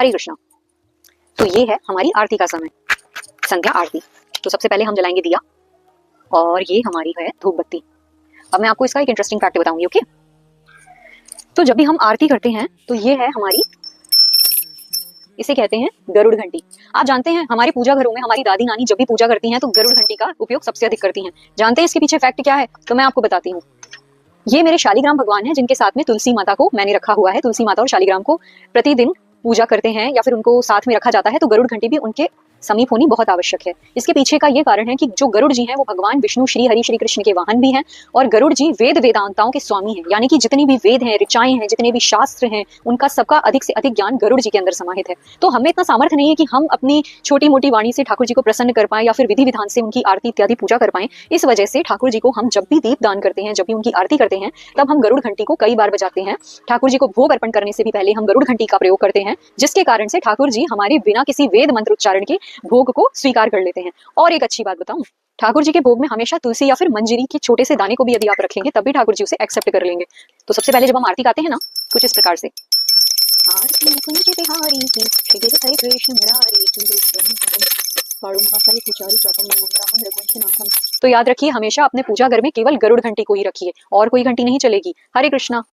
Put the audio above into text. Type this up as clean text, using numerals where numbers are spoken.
हरे कृष्णा। तो ये है हमारी आरती का समय, संध्या आरती। तो सबसे पहले हम जलाएंगे दिया और ये हमारी है धूप बत्ती। अब मैं आपको इसका एक इंटरेस्टिंग फैक्ट बताऊंगी, ओके। तो जब भी हम आरती करते हैं तो ये है हमारी, इसे कहते हैं गरुड़ घंटी। आप जानते हैं हमारे पूजा घरों में हमारी दादी नानी जब भी पूजा करती हैं तो गरुड़ घंटी का उपयोग सबसे अधिक करती हैं। जानते हैं इसके पीछे फैक्ट क्या है? तो मैं आपको बताती हूँ। ये मेरे शालिग्राम भगवान है जिनके साथ में तुलसी माता को मैंने रखा हुआ है। तुलसी माता और शालिग्राम को प्रतिदिन पूजा करते हैं या फिर उनको साथ में रखा जाता है, तो गरुड़ घंटी भी उनके समीप होनी बहुत आवश्यक है। इसके पीछे का ये कारण है कि जो गरुड़ जी हैं वो भगवान विष्णु श्री हरि श्री कृष्ण के वाहन भी हैं और गरुड़ जी वेद वेदांताओं के स्वामी हैं, यानी कि जितनी भी वेद हैं, ऋचाएं हैं, जितने भी शास्त्र हैं, उनका सबका अधिक से अधिक ज्ञान गरुड़ जी के अंदर समाहित है। तो हमें इतना सामर्थ्य नहीं है कि हम अपनी छोटी मोटी वाणी से ठाकुर जी को प्रसन्न कर पाएं या फिर विधि विधान से उनकी आरती इत्यादि पूजा कर पाएं। इस वजह से ठाकुर जी को हम जब भी दीप दान करते हैं, जब भी उनकी आरती करते हैं, तब हम गरुड़ घंटी को कई बार बजाते हैं। ठाकुर जी को भोग अर्पण करने से भी पहले हम गरुड़ घंटी का प्रयोग करते हैं, जिसके कारण से ठाकुर जी हमारे बिना किसी वेद मंत्र उच्चारण के भोग को स्वीकार कर लेते हैं। और एक अच्छी बात बताऊं, ठाकुर जी के भोग में हमेशा तुलसी या फिर मंजरी के छोटे से दाने को भी यदि आप रखेंगे तब भी ठाकुर जी उसे एक्सेप्ट कर लेंगे। तो सबसे पहले जब हम आरती गाते हैं ना, कुछ इस प्रकार से। आरती कुंज बिहारी की, श्री हरे कृष्ण मुरारी की, तो याद रखिए हमेशा अपने पूजा घर में केवल गरुड़ घंटी को ही रखिए और कोई घंटी नहीं चलेगी। हरे कृष्णा।